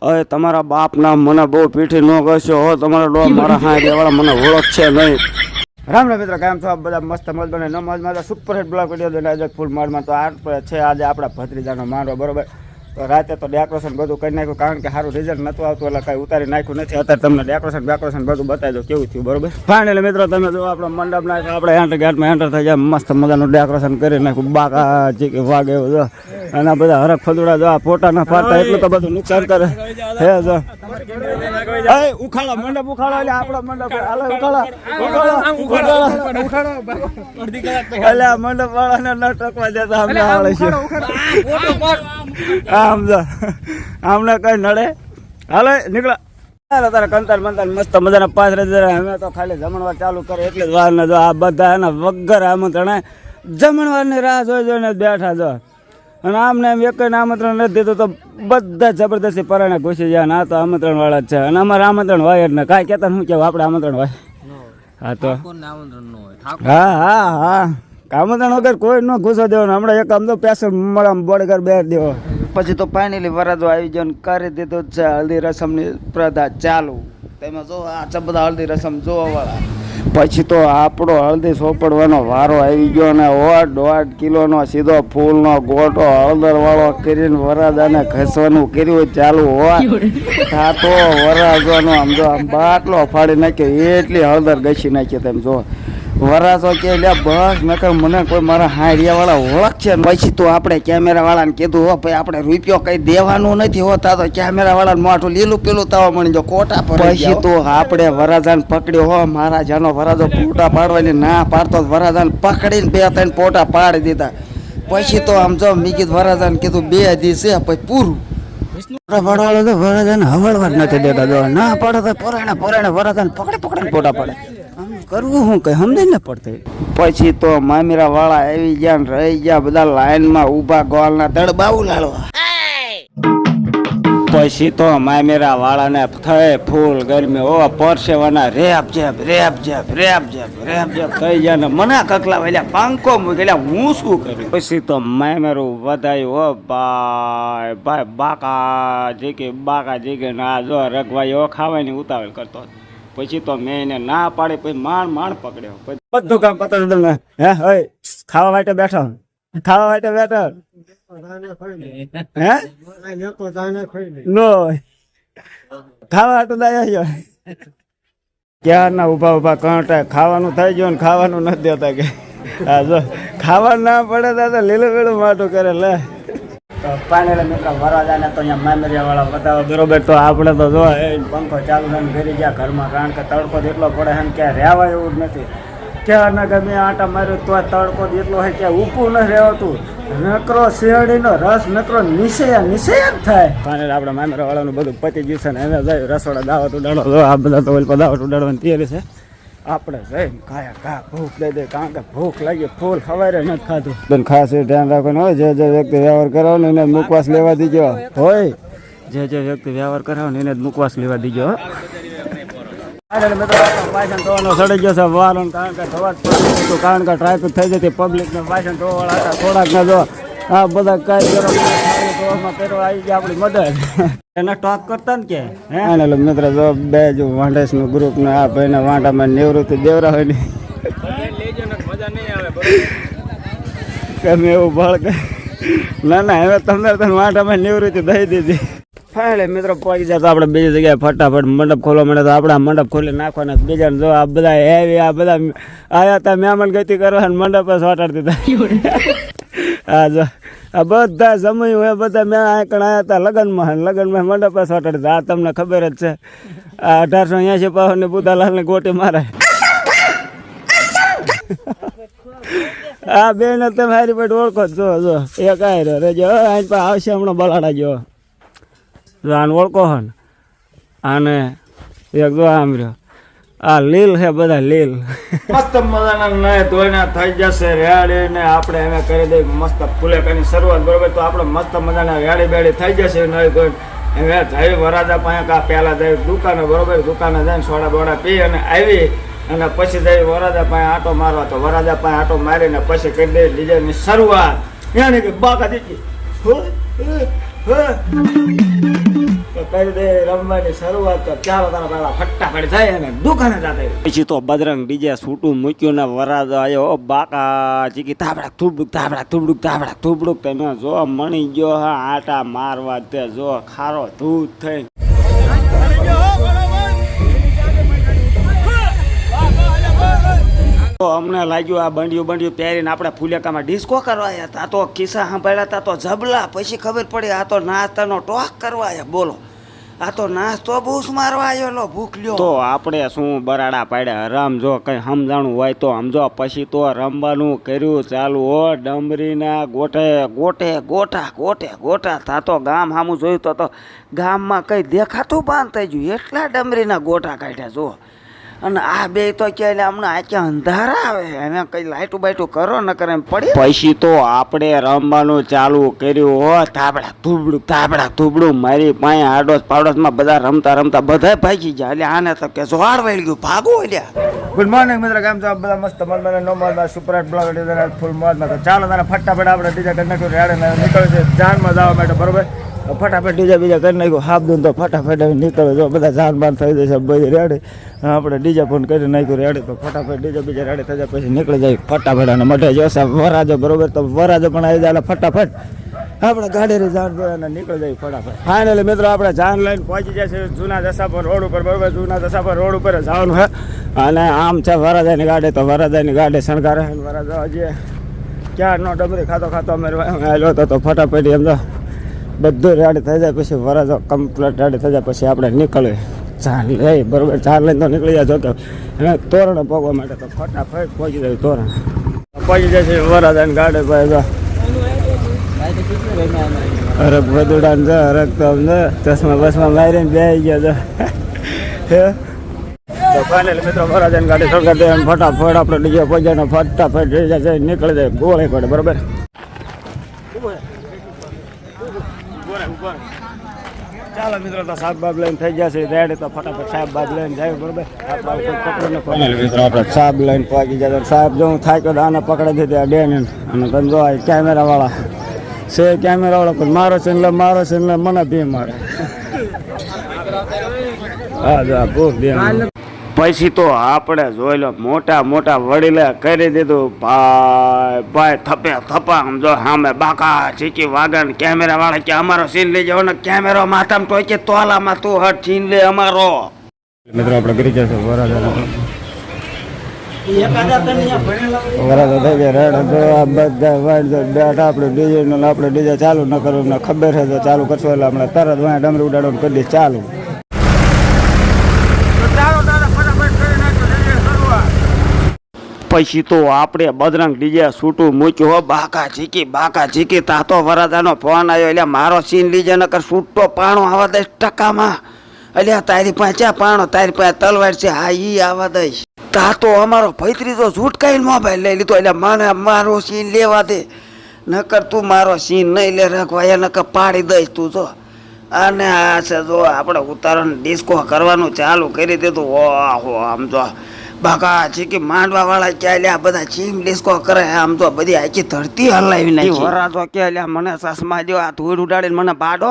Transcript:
હવે તમારા બાપના મને બહુ પીઠી ન કરશો હો, તમારા ડો મારા હા દેવાળા મને ઓળખ છે નહીં. રામ રામ મિત્રો, કેમ છો આપ બધા? મસ્ત મજ બને નમજમાં સુપર હિટ બ્લોગ વિડીયો દઈને આજે ફૂલ મારમાં તો આ છે આજે આપણા ભત્રીજાનો મારો બરોબર. તો રાતે તો ડેકોરેશન બધું કરી નાખ્યું, કારણ કે સારું રિઝલ્ટ નતું આવતું એટલે કાંઈ ઉતારી નાખ્યું નથી. અત્યારે તમને ડેકોરેશન બધું બતાવી દો કેવું થયું બરોબર. ફાઇનલી મિત્રો તમે જો આપણો મંડપ નાખ્યો, આપણે એન્ટર ગેટમાં એન્ટર થઈ જાય, મસ્ત મજાનું ડેકોરેશન કરી નાખ્યું, બાકા જે વાગે એવું જો. અને બધા હરખ ફદુડા જો ફોટા ના પાડતા એટલું તો બધું નુકસાન કરે હે જો. ઉખાડો મંડપ ઉખાડો એટલે આપણો મંડપ હાલો ઉખાડો એટલે મંડપ વાળાને ન ટકવા દેતા અમને આવડે છે. આમ જો આમને કઈ નડે હાલો નીકળ્યા તારે કંતાર મંતાર મસ્ત મજાના 5,000 અમે તો ખાલી જમણવાર ચાલુ કરે એટલે જ વાર ને જો આ બધા એના વગર આમંત્રણે જમણવારની રાહ જોઈને બેઠા જો. અને આમને એમ એક આમંત્રણ નથી દીધું તો બધા જબરદસ્તી પરાણે ઘૂસી જાય. આ તો આમંત્રણ વાળા જ છે અને અમારે આમંત્રણ હોય જ ને કાંઈ કહેતા શું કેવું આપણે આમંત્રણ હોય. હા તો હા હા હા આમંત્રણ વગર કોઈ ન ઘૂસો દેવાનો. હમણાં એક આમ તો પેસર મળે બોડીગાર્ડ બેર દેવો. પછી તો ફાઇનલી વરાજો આવી ગયો કરી દીધું છે હલ્દી રસમની પ્રથા ચાલુ. તેમાં જો આ છે બધા હલ્દી રસમ જોવા વાળા. પછી તો આપણો હળદી સોપડવાનો વારો આવી ગયો ને 1.5 કિલોનો સીધો ફૂલનો ગોટો હળદર વાળો કરીને વરાજાને ઘસવાનું કર્યું ચાલુ હોય. આ તો વરાજોનો આમ જો આમ બાટલો ફાડી નાખ્યો એટલી હળદર ઘસી નાખી. તેમ જો વરાજો કે લે બસ નકર મને કોઈ મારા હારિયા વાળા ઓળખ છે. પછી તો આપણે કેમેરા વાળાને કીધું હો ભાઈ આપણે રૂપિયો કઈ દેવાનું નથી હોતા તો કેમેરા વાળાને મોઢું લીલું પેલું તાવા મળી જો કોટા પર. પછી તો આપણે વરાજાને પકડ્યો હો, મારા જાનો વરાજો ફોટા પાડવાની ના પાડતો વરાજાને પકડીને 2-3 ફોટા પાડી દીધા. પછી તો આમ જો મેં કીધું વરાજાને કીધું 2 દિવસ છે પછી પૂરું. પાડવાળો તો વરાજાને હવળવા જ નથી દેતા જો ના પાડે તો પરાણે વરાજાને પકડીને ફોટા પાડે. કરવું હું કઈ સમજ ને પડતી. પછી તો મામીરા વાળા આવી ગયા ને રહી ગયા બધા લાઈનમાં ઉભા ગોળના દડબાવું લાડવા. પછી તો મામેરા વાળાને થઈ ફૂલ ગરમી ઓ પરસેવાના રેપ જેપ થઈ ગયા ને મને કકલા વેલ્યા પાંખો મૂકેલા હું શું કર્યું. પછી તો મામેરું વધાયું હો ભાઈ બાકા જે કે ના જો રગવાયો ખાવાની ઉતાવળ કરતો. પછી તો મેં એને ના પાડી પછી માંડ પકડ્યો. બધું કામ પતા હે હોય ખાવા માટે બેઠો હે નો ખાવા તો દાયા ક્યાં ના ઉભા કાંટા ખાવાનું થઈ ગયું ને ખાવાનું નથી દેતા કે હા જો ખાવાનું ના પડે તો લીલું વેલું માટું કરે લે. પાણી મિત્રો વરવાજાને તો અહીંયા મામેરિયા વાળા બતાવો બરોબર. તો આપણે તો જો પંખો ચાલુ થઈને ઘરી ગયા ઘરમાં, કારણ કે તડકો એટલો પડે છે ને ક્યાં રહેવાય એવું જ નથી. ક્યાં ના ગમે આટા માર્યો તો તડકો એટલો હોય ક્યાં ઊભું ન રહેવાતું. નકરો શેરડીનો રસ નકરો નિશય જ થાય. પાણી આપણે મામેરા વાળાનું બધું પતી ગયું છે ને હવે જાય રસોડા દાવત ઉડાડો. આ બધા તો દાવત ઉડાડવાની તૈયારી છે. આપણે જઈને ખાયા ભૂખ દઈ દે, કારણ કે ભૂખ લાગી ફૂલ સવારે નથી ખાધું. ખાસ ધ્યાન રાખવાનું હોય જે વ્યક્તિ વ્યવહાર કરાવો ને એને મુખવાસ લેવા દીજો હોય. જે વ્યક્તિ વ્યવહાર કરાવો ને એને જ મુખવાસ લેવા દીજો. વાસણ ધોવાનો સડી ગયો છે વારો, કારણ કે ધોવા જ કારણ કે ટ્રાફિક થઈ જતી પબ્લિકને વાસણ ધોવાળા હતા થોડાક ના જો આ બધા કારીગરો પહેરવા આવી ગયા આપણી મદદ એને ટોક કરતા ને કે હે મિત્ર જો બે જો વાંઢેસ નું ગ્રુપ ને આ ભાઈ ના વાંઢામાં નિવૃત્તિ દેવરા હોય ને ગમે એવું બળ ના હવે તમને વાંઢામાં નિવૃત્તિ દઈ દીધી. ફાઇનલી મિત્રો પહોંચી જાય તો આપણે બીજી જગ્યાએ ફટાફટ મંડપ ખોલવા માંડે તો આપણે મંડપ ખોલી નાખવાના. બીજા જો આ બધા હેવી આ બધા આયા હતા મહેમાન ગતિ કરવા મંડપ સોટાડી દીધા. હા જો આ બધા સમય હોય બધા મેં આકણ આવ્યા હતા લગ્નમાં મંડપ સોટાડી દીધા. આ તમને ખબર જ છે આ 1880 પાવન ની બુધાલાલને ગોટી મારે. આ બેન તમે હારી પેટ ઓળખો જો એક આયરો રેજો આવશે હમણાં બલાડા જો આને ઓળખો હો ને આને એક જો આમ રહ્યો આ લીલ છે બધા લીલ મસ્ત મજાના નય ધોઈને થઈ જશે રેડી ને આપણે એને કરી દઈ મસ્ત ફૂલેકાની શરૂઆત બરોબર. તો આપણે મસ્ત મજાના રેડી બેડી થઈ જશે નય ધોઈને હવે જઈ વરાજા પાસે કા પહેલા જઈ દુકાને બરોબર. દુકાને જઈને સોડા બોડા પી અને આવી અને પછી જઈ વરાજા પાસે આટો મારવા. તો વરાજા પાસે આટો મારીને પછી કરી દઈ ડીજેની શરૂઆત. યાની કે બાકા દીધી તો કરી દે રમવાની શરૂઆત. તો ચાલો તારા પેલા ફટાફટ જાય અને દુકાને જાતે. પછી તો બજરંગ ડીજે છૂટું મૂક્યું ને વરાજો આવ્યો બાકા ચીકી તાબડા થૂબડુક તમે જો મણી ગયો હા આટા મારવા તે જો ખારો ધૂત થઈ. તો અમને લાગ્યું આ બંડિયું પહેરીને આપણે ફુલેકામાં ડિસ્કો કરવા આવ્યા હતા. તો કિસ્સા સાંભળ્યા હતા તો જબલા. પછી ખબર પડી આ તો નાસ્તાનો ટોક કરવા આવ્યા. બોલો આ તો નાસ્તો બૂસ મારવા આવ્યો લો ભૂખ લ્યો. તો આપણે શું બરાડા પાડ્યા રામ જો કઈ સમજાણું હોય તો સમજો. પછી તો રમવાનું કર્યું ચાલુ હો. ડમરીના ગોટા થાતો ગામ સામું જોયું તો ગામમાં કઈ દેખાતું બંધ થઈ ગયું. એટલા ડમરીના ગોટા કાઢ્યા જો. અને આ બે તો ક્યારે હમણાં આખા અંધારા આવે એને કઈ લાઈટું બાઈટું કરો ન કરે એમ પડી. પછી તો આપણે રમવાનું ચાલુ કર્યું હો. તાબડા થૂબડું મારી પાસે આડોશ પાડોશમાં બધા રમતા બધા ભાગી ગયા. એટલે આને તો કે જોહાર વળી ગયું ભાગો એટલે. ગુડ મોર્નિંગ મિત્ર, કેમ છો બધા? મસ્ત મનમાં નો મોજમાં સુપરહાટ બ્લોગ ફૂલ મોજમાં. તો ચાલો તારે ફટાફટ આપણે ડીજે કરી નાખ્યું. રેડે નીકળે છે જાનમાં જવા માટે બરોબર. ફટાફટ બીજા કરી નાખ્યું. હાફ દૂન તો ફટાફટ નીકળે જો બધા જાન બાન થઈ જશે બધી રેડે. આપણે ડીજે ફોન કરી નાખ્યું રેડે. તો ફટાફટ ડીજે બીજા રેડે થઈ જાય પછી નીકળી જાય ફટાફટ. અને મઢે જોશે વરાજો બરોબર. તો વરાજો પણ આવી જાય ફટાફટ આપણે ગાડી જાન અને નીકળી જાય ફટાફટ. ફાઇનલી મિત્રો આપણે જાન લઈને પહોંચી જાય છે જૂના દશાપર રોડ ઉપર બરોબર. જૂના દશાપર રોડ ઉપર જવાનું છે. અને આમ છે વરાજાની ગાડી. તો વરાજાની ગાડી શણગારે વરાજા હજી ક્યાં નો ડબરી ખાતો અમે આવેલો હતો. તો ફટાફટ એમ તો બધું રેડી થઈ જાય પછી વરાજો કમ્પ્લીટ રેડી થઈ જાય પછી આપણે નીકળીએ ચાલ લઈ બરોબર. ચાલ લઈને તો નીકળી જાય. જોકે હવે તોરણ પગવા માટે તો ફટાફટ પહોંચી જાય. તોરણ પહોંચી જાય છે વરાજાની ગાડી ભાઈ. હરક બધુડાને છે હરક તો ચશ્મા બસમાં મારીને બેસી ગયા છે. તો ફાઇનલી મિત્રો વરાજાની ગાડી સરકાર દે ફટાફટ આપણે ડીજે પહોંચાને ફટાફટ જાય નીકળી જાય ગોળી પડે બરોબર. ચાલો મિત્રો તો સાહેબ બાબ લઈને થઈ ગયા છે રેડી. તો ફટાફટ સાહેબ બાબ લઈને જાય બરોબર. મિત્રો આપણે સાહેબ લઈને પહોંચી જાય. સાહેબ જો હું થાક્યો તો આને પકડી દીધી ડેન. અને તમે જો કેમેરા વાળા છે પણ મારો સીન લે મને ભી મારે. હા જો બહુ પછી તો આપણે જોઈ લો મોટા વડીલે કરી દીધું ભાઈ થપા સમજો સામે બાકા ચીકી વાગણ. કેમેરા વાળા કે અમારો સીન લઈ જાવ ને કેમેરો માથામાં તો કે તોલામાં તું હટ સીન લે અમારો. મિત્રો આપણે કરી જશે વરાજા થઈ ગયા રેડ. બધા વાઈટ બેઠા આપણે ડીજે ચાલુ ન કરવું ને ખબર છે તો ચાલુ કરશું એટલે આપણે તરત વાંય ડમરી ઉડાડવાનું કરી દઈએ ચાલુ. પછી તો આપણે બજરંગ ડીજે છૂટું મૂક્યું હો. બાકા ચીકી તાતો વરાજાનો ફોન આવ્યો. એટલે મારો સીન લીજે નકર છૂટો પાણો આવા દઈશ ટકામાં. એટલે તારી પાસે પાણો તારી પાસે તલવાર છે હા ઈ આવા દઈશ. તાતો અમારો ભૈત્રીજો ઝૂટકાઈને મોબાઈલ લઈ લીધો. એટલે મને મારો સીન લેવા દે નકર તું મારો સીન નહીં લે રખવાયા નકર પાડી દઈશ તું જો. અને આ છે જો આપણે ઉતારણ ડિસ્કો કરવાનું ચાલુ કરી દીધું. ઓહો આમ જો બાકા ચીકી માંડવા વાળા ક્યાં લ્યા બધા ચીમ ડિસ્કો કરે. આમ તો બધી આખી ધરતી હલાવી નાખી. વરાજો કે લ્યા મને ચશ્મા દો આ ધૂળ ઉડાડીને મને બાડો